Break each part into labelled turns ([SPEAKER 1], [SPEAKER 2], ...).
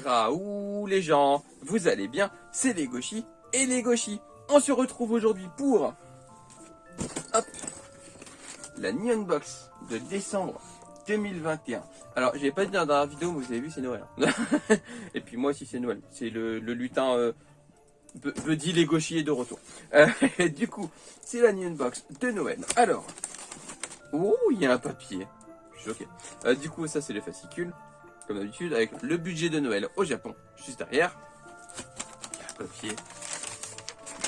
[SPEAKER 1] Raoult les gens, vous allez bien? C'est les Gauchis et les Gauchis. On se retrouve aujourd'hui pour hop, la Neon Box de décembre 2021. Alors, j'ai pas dit dans la vidéo, mais vous avez vu, c'est Noël. Et puis moi aussi, c'est Noël. C'est le lutin Buddy les Gauchis est de retour. Du coup, c'est la Neon Box de Noël. Alors, oh, il y a un papier. Je suis choqué. Du coup, ça, c'est les fascicules. Comme d'habitude, avec le budget de Noël au Japon, juste derrière. Papier.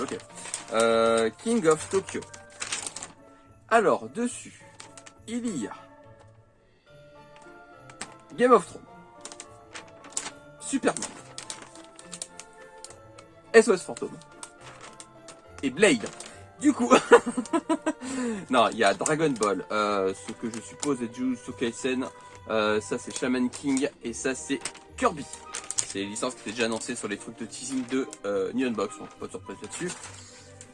[SPEAKER 1] Ok. King of Tokyo. Alors, dessus, il y a Game of Thrones, Superman, SOS Fantôme et Blade. Du coup, non, il y a Dragon Ball, ce que je suppose est Jujutsu Kaisen, ça c'est Shaman King et ça c'est Kirby. C'est les licences qui étaient déjà annoncées sur les trucs de teasing de Neon Box, donc pas de surprise là-dessus.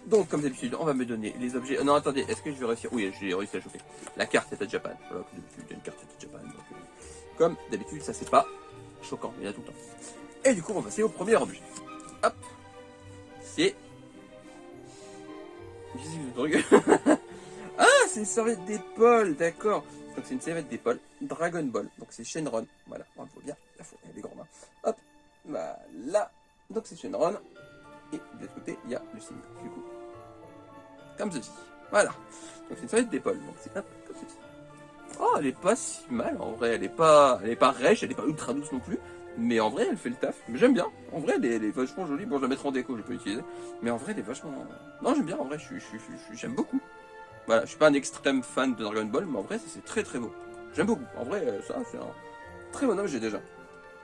[SPEAKER 1] Donc comme d'habitude, on va me donner les objets. Non attendez, est-ce que je vais réussir? Oui, j'ai réussi à choper. La carte est à Japan. Voilà, comme d'habitude, il y a une carte à Japan. Donc, comme d'habitude, ça c'est pas choquant, il y en a tout le temps. Et du coup, on va passer au premier objet. Hop, c'est ah, c'est une serviette d'épaule, d'accord. Donc c'est une serviette d'épaule Dragon Ball. Donc c'est Shenron. Voilà, on le voit bien. La fois, elle est grande. Hop, voilà. Donc c'est Shenron. Et de l'autre côté, il y a le signe. Du coup, comme ceci. Voilà. Donc c'est une serviette d'épaule. Donc c'est hop, comme ceci. Oh, elle est pas si mal en vrai. Elle est pas rêche, elle est pas ultra douce non plus. Mais en vrai, elle fait le taf. Mais j'aime bien. En vrai, elle est vachement jolie. Bon, je vais la mettre en déco, je peux l'utiliser. Mais en vrai, elle est vachement. Non, j'aime bien. En vrai, j'aime beaucoup. Voilà, je suis pas un extrême fan de Dragon Ball, mais en vrai, c'est très très beau. J'aime beaucoup. En vrai, ça, c'est un très bon objet déjà.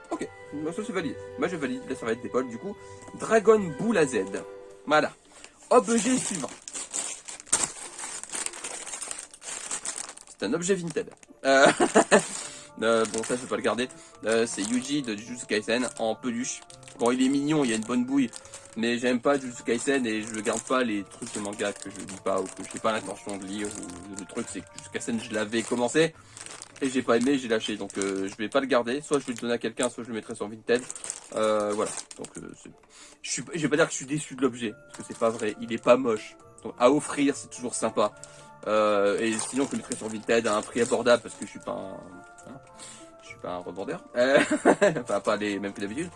[SPEAKER 1] Ok, donc ça c'est validé. Moi, je valide la serviette d'épaule. Du coup, Dragon Ball Z. Voilà. Objet suivant. C'est un objet Vinted. Bon, ça, je vais pas le garder. C'est Yuji de Jujutsu Kaisen en peluche. Bon, il est mignon, il y a une bonne bouille. Mais j'aime pas Jujutsu Kaisen et je garde pas les trucs de manga que je lis pas ou que j'ai pas l'intention de lire. Ou le truc, c'est que Jujutsu Kaisen, je l'avais commencé et j'ai pas aimé, j'ai lâché. Donc, je vais pas le garder. Soit je vais le donner à quelqu'un, soit je le mettrai sur Vinted. Voilà. Donc, je vais pas dire que je suis déçu de l'objet parce que c'est pas vrai. Il est pas moche. Donc, à offrir, c'est toujours sympa. Et sinon, je le mettrai sur Vinted à un prix abordable parce que je suis pas un rebordeur. Enfin, pas les mêmes que d'habitude.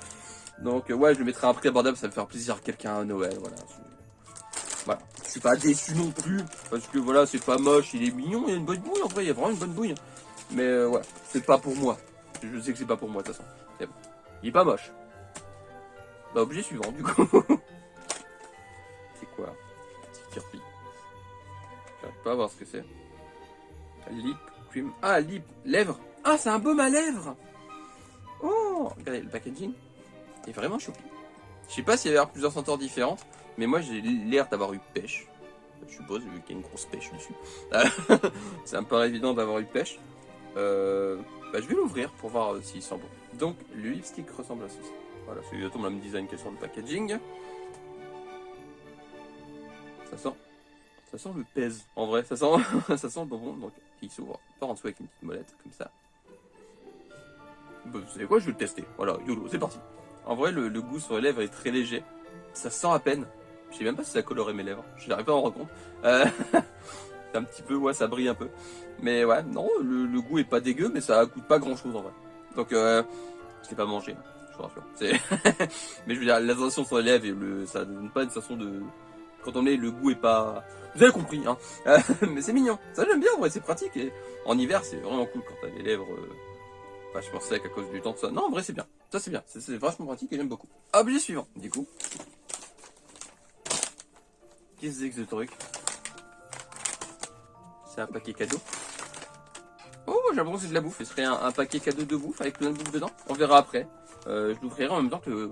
[SPEAKER 1] Donc, ouais, je le mettrai à un prix abordable, ça va me faire plaisir à quelqu'un à Noël. Voilà. Je suis pas déçu non plus parce que voilà, c'est pas moche, il est mignon, il y a une bonne bouille en vrai, il y a vraiment une bonne bouille. Mais ouais, c'est pas pour moi. Je sais que c'est pas pour moi de toute façon. C'est bon. Il est pas moche. Bah, objet suivant du coup. C'est quoi? C'est Kirby. J'arrive pas à voir ce que c'est. Lip cream. Ah, lip. Lèvres. Ah, c'est un baume à lèvres. Oh, regardez, le packaging est vraiment choupi. Je sais pas s'il y avait plusieurs senteurs différentes, mais moi j'ai l'air d'avoir eu pêche. Je suppose, vu qu'il y a une grosse pêche dessus. Ça me paraît évident d'avoir eu pêche. Bah, je vais l'ouvrir pour voir s'il sent bon. Donc, le lipstick ressemble à ceci. Voilà, c'est exactement le même design que sur le packaging. Ça sent le pèse, en vrai, ça sent, ça sent le bonbon, donc il s'ouvre par en dessous avec une petite molette, comme ça. Bah, vous savez quoi, je vais le tester, voilà, YOLO, c'est parti. En vrai, le goût sur les lèvres est très léger, ça sent à peine, je sais même pas si ça a coloré mes lèvres, je n'arrive pas à me rendre compte. C'est un petit peu, ouais, ça brille un peu. Mais ouais, non, le goût est pas dégueu, mais ça coûte pas grand chose en vrai. Donc, je l'ai pas mangé, je vous rassure. Mais je veux dire, la sensation sur les lèvres, ça donne pas une sensation de... Quand on est, le goût est pas... Vous avez compris, hein. Mais c'est mignon. Ça, j'aime bien, en vrai, c'est pratique. Et en hiver, c'est vraiment cool quand t'as les lèvres vachement secs à cause du temps, tout ça. Non, en vrai, c'est bien. Ça, c'est bien. C'est vachement pratique et j'aime beaucoup. Objet suivant, du coup. Qu'est-ce que c'est que ce truc? C'est un paquet cadeau. Oh, j'ai l'impression que c'est de la bouffe. Ce serait un paquet cadeau de bouffe avec plein de bouffe dedans. On verra après. Je l'ouvrirai en même temps que...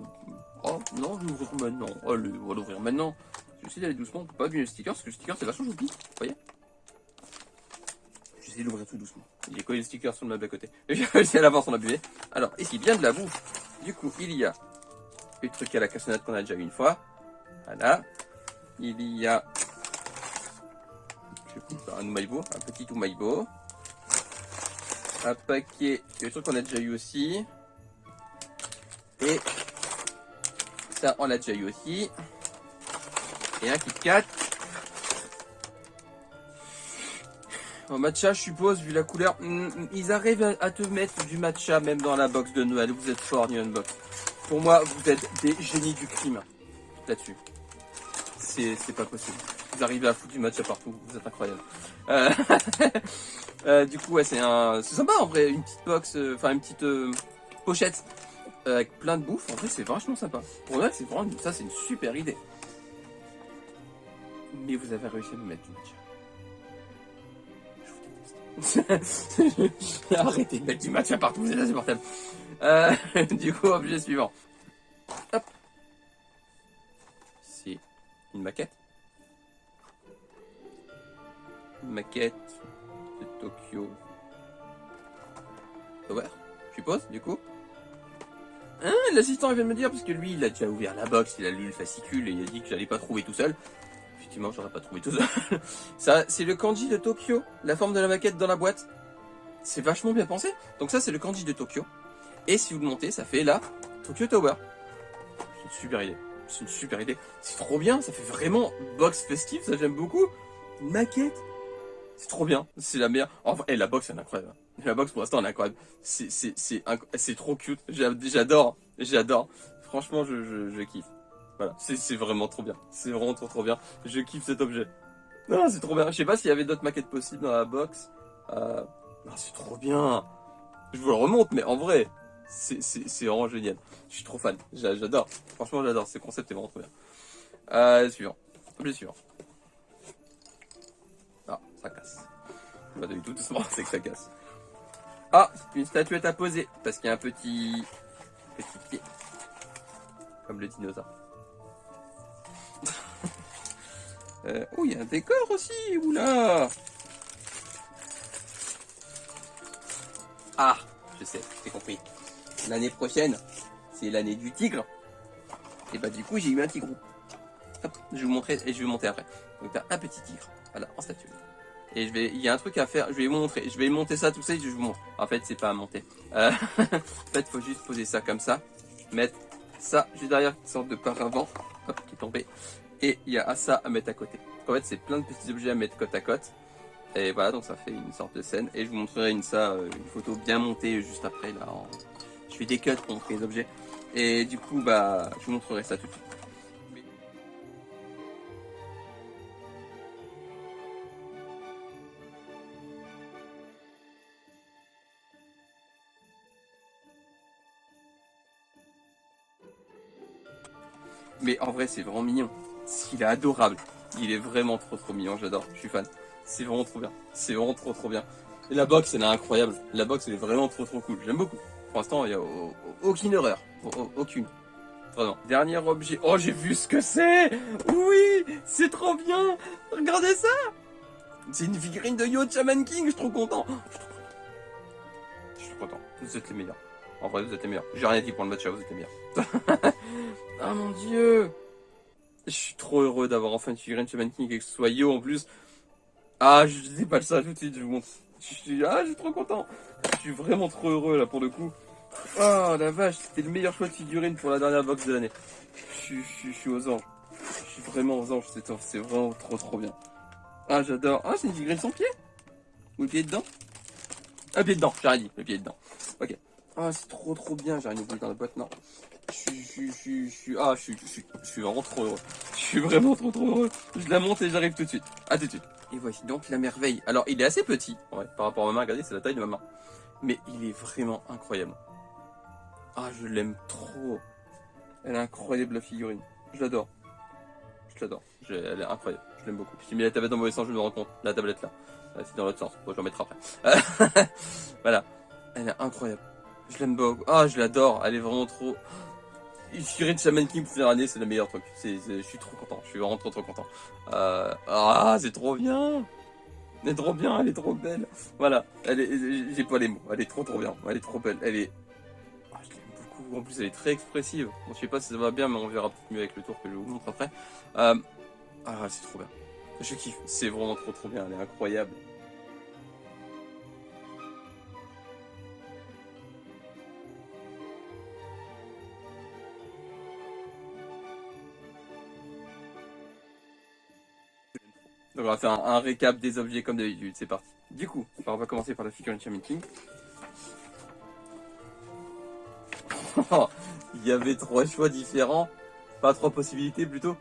[SPEAKER 1] Oh, non, je l'ouvre maintenant. Oh, on va l'ouvrir maintenant. Je vais essayer d'aller doucement pour pas abîmer le sticker, parce que le sticker c'est vachement joli, vous voyez. Je vais essayer de l'ouvrir tout doucement. Il est collé le sticker sur le meuble à côté. J'ai réussi à l'avoir sans l'abuser. Alors, ici, bien de la bouffe. Du coup, il y a le truc à la cassonade qu'on a déjà eu une fois. Voilà. Il y a un Umaibo, un petit Umaibo. Un paquet, le truc qu'on a déjà eu aussi. Et ça, on l'a déjà eu aussi. Et un Kit Kat. Au matcha, je suppose, vu la couleur. Ils arrivent à te mettre du matcha même dans la box de Noël. Vous êtes fort, New Unbox. Pour moi, vous êtes des génies du crime là-dessus. C'est pas possible. Vous arrivez à foutre du matcha partout. Vous êtes incroyable. Du coup, ouais, c'est sympa en vrai. Une petite box, enfin une petite pochette avec plein de bouffe. En vrai, c'est vachement sympa. Pour Noël, c'est vraiment ça, c'est une super idée. Mais vous avez réussi à me mettre du matcha. Arrêtez de mettre du matcha partout, c'est insupportable. Du coup, objet suivant. Hop. C'est une maquette. Une maquette de Tokyo Tower, je suppose, du coup. Hein, l'assistant vient de me dire, parce que lui, il a déjà ouvert la box, il a lu le fascicule et il a dit que j'allais pas trouver tout seul. Effectivement, j'aurais pas trouvé tout seul. Ça, c'est le kanji de Tokyo, la forme de la maquette dans la boîte. C'est vachement bien pensé. Donc ça, c'est le kanji de Tokyo. Et si vous le montez, ça fait la Tokyo Tower. C'est une super idée. C'est une super idée. C'est trop bien. Ça fait vraiment box festive. Ça, j'aime beaucoup. Une maquette. C'est trop bien. C'est la meilleure. Enfin, et la box, elle est incroyable. La box, pour l'instant, elle est incroyable. C'est trop cute. J'adore. J'adore. Franchement, je kiffe. Voilà. C'est vraiment trop bien. C'est vraiment trop bien. Je kiffe cet objet. Non, c'est trop bien. Je sais pas s'il y avait d'autres maquettes possibles dans la box. Non, c'est trop bien. Je vous le remonte, mais en vrai, c'est vraiment génial. Je suis trop fan. J'adore. Franchement, j'adore. Ce concept est vraiment trop bien. Suivant. Objet suivant. Ah, ça casse. Pas du tout doucement, c'est que ça casse. Ah, c'est une statuette à poser. Parce qu'il y a un petit pied. Comme le dinosaure. Oh, il y a un décor aussi. Oula. Ah, je sais, j'ai compris. L'année prochaine, c'est l'année du tigre. Et bah du coup, j'ai eu un tigrou. Hop, je vais vous montrer et je vais monter après. Donc t'as un petit tigre, voilà, en statue. Et il y a un truc à faire, je vais vous montrer. Je vais monter ça tout ça et je vous montre. En fait, c'est pas à monter. En fait, faut juste poser ça comme ça, mettre ça juste derrière, une sorte de paravent, hop, qui est tombé. Et il y a ça à mettre à côté. Donc, en fait, c'est plein de petits objets à mettre côte à côte. Et voilà, donc ça fait une sorte de scène. Et je vous montrerai une photo bien montée juste après. Là, je fais des cuts pour montrer les objets. Et du coup, bah, je vous montrerai ça tout de suite. Mais en vrai, c'est vraiment mignon. Il est adorable. Il est vraiment trop mignon. J'adore. Je suis fan. C'est vraiment trop bien. C'est vraiment trop bien. Et la box, elle est incroyable. La box, elle est vraiment trop cool. J'aime beaucoup. Pour l'instant, il n'y a aucune erreur. Aucune. Vraiment. Dernier objet. Oh, j'ai vu ce que c'est. Oui, c'est trop bien. Regardez ça. C'est une figurine de Yo Shaman King. Je suis trop content. Je suis trop content. Vous êtes les meilleurs. En vrai, vous êtes les meilleurs. J'ai rien dit pour le match, vous êtes les meilleurs. Ah mon dieu. Je suis trop heureux d'avoir enfin une figurine Shaman King et que ce soit Yo en plus. Ah, je dis pas ça tout de suite, je vous montre. Je suis trop content. Je suis vraiment trop heureux là pour le coup. Oh la vache, c'était le meilleur choix de figurine pour la dernière box de l'année. Je suis aux anges. Je suis vraiment aux anges, c'est vraiment trop bien. Ah, j'adore. Ah, c'est une figurine sans pied. Ou le pied dedans. Un pied dedans, j'ai rien dit, le pied dedans. Ok. Ah, c'est trop bien, j'ai rien oublié dans la boîte, non. Je suis vraiment trop heureux. Je suis vraiment trop heureux. Je la monte et j'arrive tout de suite. À tout de suite. Et voici donc la merveille. Alors, il est assez petit, ouais, par rapport à ma main. Regardez, c'est la taille de ma main. Mais il est vraiment incroyable. Ah, je l'aime trop. Elle est incroyable, la figurine. Je l'adore. Je l'adore. Elle est incroyable. Je l'aime beaucoup. J'ai mis la tablette dans le mauvais sens, je me rends compte. La tablette là. C'est dans l'autre sens. Bon, je vais en mettre après. Voilà. Elle est incroyable. Je l'aime beaucoup. Ah, je l'adore. Elle est vraiment trop. Une figurine de Shaman King pour finir l'année, c'est le meilleur truc. Je suis trop content. Je suis vraiment trop content. C'est trop bien. Elle est trop bien. Elle est trop belle. Voilà. J'ai pas les mots. Elle est trop bien. Elle est trop belle. Elle est. Ah, je l'aime beaucoup. En plus, elle est très expressive. Bon, je sais pas si ça va bien, mais on verra peut-être mieux avec le tour que je vous montre après. C'est trop bien. Je kiffe. C'est vraiment trop bien. Elle est incroyable. Donc on va faire un récap des objets comme d'habitude, c'est parti. Du coup, on va commencer par la figurine Shaman King. Il y avait 3 choix différents, pas 3 possibilités plutôt.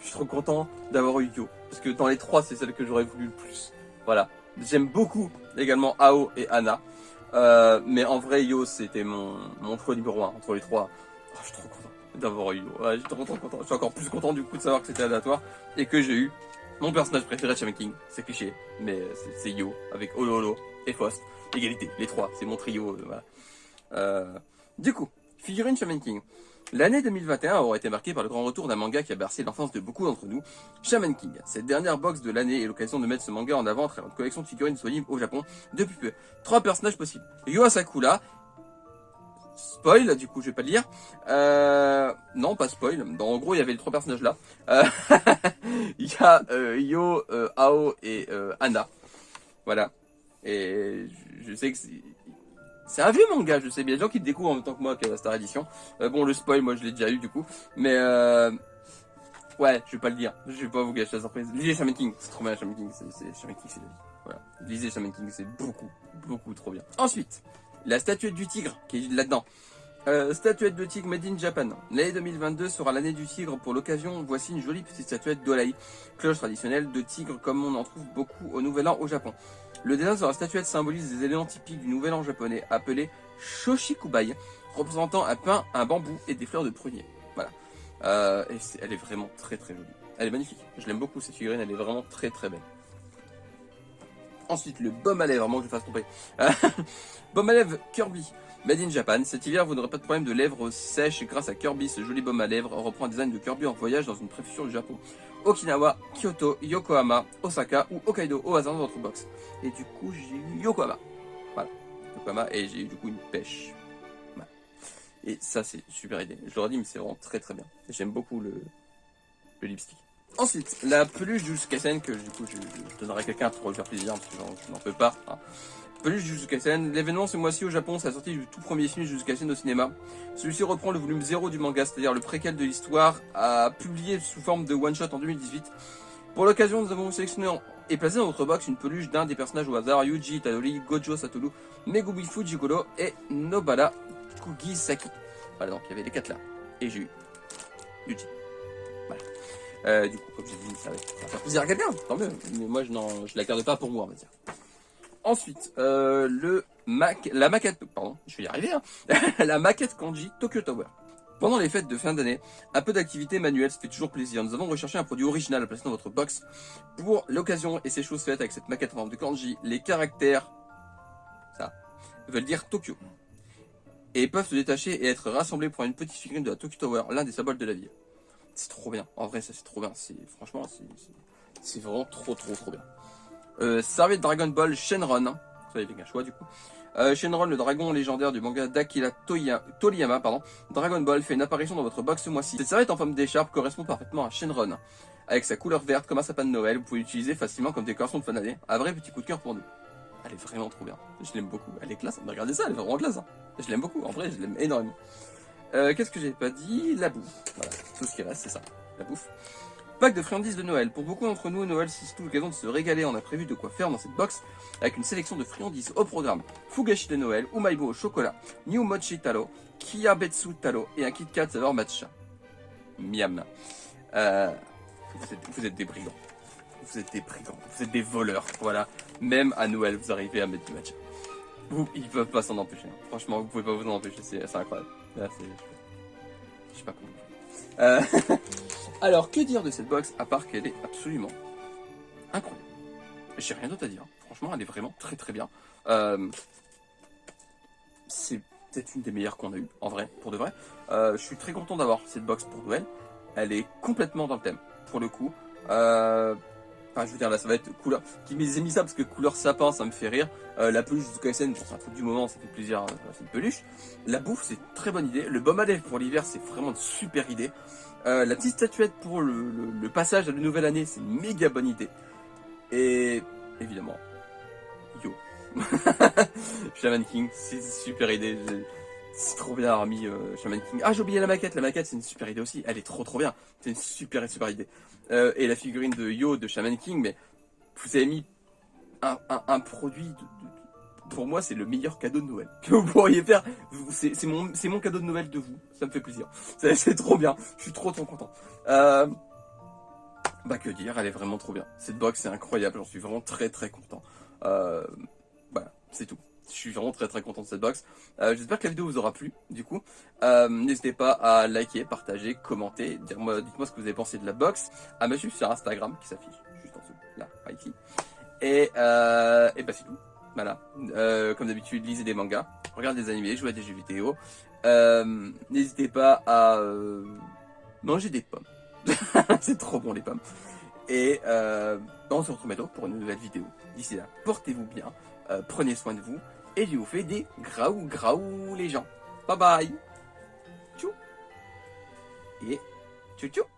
[SPEAKER 1] Je suis trop content d'avoir eu Yo, parce que dans les 3 c'est celle que j'aurais voulu le plus. Voilà. J'aime beaucoup également Ao et Anna. Mais en vrai Yo c'était mon choix numéro 1 entre les 3. Oh, je suis trop content d'avoir eu Yo. Ouais, je suis trop content. Je suis encore plus content du coup de savoir que c'était aléatoire et que j'ai eu mon personnage préféré de Shaman King. C'est cliché, mais c'est Yo avec Ololo et Faust. Égalité, les 3, c'est mon trio. Voilà. Du coup, figurine Shaman King. L'année 2021 aura été marquée par le grand retour d'un manga qui a bercé l'enfance de beaucoup d'entre nous, Shaman King. Cette dernière box de l'année est l'occasion de mettre ce manga en avant à travers une collection de figurines disponibles au Japon depuis peu. 3 personnages possibles. Yo Asakura, spoil, du coup je vais pas le lire. Non, pas spoil. En gros, il y avait les 3 personnages là. Il y a Yo, Ao et Anna. Voilà. Et je sais que c'est un vieux manga, je sais bien. Il y a des gens qui le découvrent en même temps que moi que la Star Edition. Bon, le spoil, moi je l'ai déjà eu du coup. Mais ouais, je vais pas le dire. Je vais pas vous gâcher la surprise. Lisez Shaman King, c'est trop bien Shaman King. Shaman King, c'est la vie. Voilà. Lisez Shaman King, c'est beaucoup trop bien. Ensuite, la statuette du tigre qui est là-dedans. Statuette de tigre made in Japan. L'année 2022 sera l'année du tigre. Pour l'occasion, voici une jolie petite statuette d'Olai, cloche traditionnelle de tigre comme on en trouve beaucoup au Nouvel An au Japon. Le dessin sur la statuette symbolise des éléments typiques du Nouvel An japonais, appelés Shoshikubai, représentant un pin, un bambou et des fleurs de prunier. Voilà. Et elle est vraiment très jolie. Elle est magnifique. Je l'aime beaucoup cette figurine, elle est vraiment très belle. Ensuite, le baume à lèvres, vraiment que je me fasse tromper. Baume à lèvres Kirby, made in Japan. Cet hiver, vous n'aurez pas de problème de lèvres sèches grâce à Kirby. Ce joli baume à lèvres reprend un design de Kirby en voyage dans une préfecture du Japon. Okinawa, Kyoto, Yokohama, Osaka ou Hokkaido au hasard dans votre box. Et du coup, j'ai eu Yokohama. Voilà. Yokohama et j'ai eu du coup une pêche. Voilà. Et ça, c'est une super idée. Je leur ai dit, mais c'est vraiment très bien. J'aime beaucoup le lipstick. Ensuite, la peluche Jujutsu Kaisen que du coup je donnerai à quelqu'un pour lui faire plaisir parce que je n'en peux pas. Hein. Peluche Jujutsu Kaisen, l'événement ce mois-ci au Japon, c'est la sortie du tout premier film Jujutsu Kaisen au cinéma. Celui-ci reprend le volume 0 du manga, c'est-à-dire le préquel de l'histoire, publié sous forme de one-shot en 2018. Pour l'occasion, nous avons sélectionné et placé dans notre box une peluche d'un des personnages au hasard, Yuji Itadori, Gojo Satoru, Megumi Fujikuro et Nobara Kugisaki. Voilà, donc il y avait les 4 là. Et j'ai eu Yuji. Du coup, comme j'ai dit, ça va faire plaisir à quelqu'un, tant mieux. Mais moi, je la garde pas pour moi, on va dire. Ensuite, la maquette, pardon, je vais y arriver, hein. La maquette Kanji Tokyo Tower. Pendant les fêtes de fin d'année, un peu d'activité manuelle, ça fait toujours plaisir. Nous avons recherché un produit original à placer dans votre box. Pour l'occasion, et ces choses faites avec cette maquette en forme de kanji, les caractères, ça, veulent dire Tokyo. Et peuvent se détacher et être rassemblés pour une petite figurine de la Tokyo Tower, l'un des symboles de la ville. C'est trop bien. En vrai, ça c'est trop bien. Franchement, c'est vraiment trop bien. Servait de Dragon Ball Shenron. Ça avec un choix du coup. Shenron, le dragon légendaire du manga d'Akira Toriyama, Dragon Ball fait une apparition dans votre box ce mois-ci. Cette serviette en forme d'écharpe correspond parfaitement à Shenron. Avec sa couleur verte comme un sapin de Noël, vous pouvez l'utiliser facilement comme décoration de fin d'année. Un vrai petit coup de cœur pour nous. Elle est vraiment trop bien. Je l'aime beaucoup. Elle est classe. Regardez ça, elle est vraiment classe. Hein. Je l'aime beaucoup. En vrai, je l'aime énormément. Qu'est-ce que j'ai pas dit? La bouffe. Voilà, tout ce qui reste, c'est ça. La bouffe. Pack de friandises de Noël. Pour beaucoup d'entre nous, Noël, c'est surtout l'occasion de se régaler. On a prévu de quoi faire dans cette box avec une sélection de friandises au programme. Fugashi de Noël, Umaibo au chocolat, New Mochi Taro, Kiyabetsu Taro et un Kit Kat saveur matcha. Miam. Vous êtes des brigands. Vous êtes des brigands. Vous êtes des voleurs. Voilà. Même à Noël, vous arrivez à mettre du matcha. Ils peuvent pas s'en empêcher. Hein. Franchement, vous pouvez pas vous en empêcher. C'est incroyable. Là, je sais pas comment. Alors, que dire de cette box à part qu'elle est absolument incroyable. J'ai rien d'autre à dire. Franchement, elle est vraiment très bien. C'est peut-être une des meilleures qu'on a eues, en vrai, pour de vrai. Je suis très content d'avoir cette box pour Noël. Elle est complètement dans le thème, pour le coup. Enfin, je veux dire, là, ça va être couleur. Qui m'ai mis ça parce que couleur sapin, ça me fait rire. La peluche du Kaisen, c'est un truc du moment, ça fait plaisir. C'est une peluche. La bouffe, c'est une très bonne idée. Le baume à lèvres pour l'hiver, c'est vraiment une super idée. La petite statuette pour le passage à la nouvelle année, c'est une méga bonne idée. Et évidemment, Yo. Shaman King, c'est une super idée. C'est trop bien, Army, Shaman King. Ah, j'ai oublié la maquette c'est une super idée aussi. Elle est trop bien. C'est une super idée. Et la figurine de Yo de Shaman King, mais vous avez mis un produit pour moi, c'est le meilleur cadeau de Noël que vous pourriez faire. C'est mon cadeau de Noël de vous. Ça me fait plaisir. C'est trop bien. Je suis trop content. Bah que dire, elle est vraiment trop bien. Cette box est incroyable. J'en suis vraiment très content. Voilà, c'est tout. Je suis vraiment très content de cette box. J'espère que la vidéo vous aura plu. Du coup, n'hésitez pas à liker, partager, commenter. Dites-moi ce que vous avez pensé de la box. À me suivre sur Instagram qui s'affiche juste en dessous, là, ici. Et bah c'est tout. Voilà. Comme d'habitude, lisez des mangas, regardez des animés, jouez à des jeux vidéo. N'hésitez pas à manger des pommes. C'est trop bon les pommes. Et on se retrouve bientôt pour une nouvelle vidéo. D'ici là, portez-vous bien, prenez soin de vous, et je vous fais des graou les gens. Bye bye. Tchou. Et tchou tchou.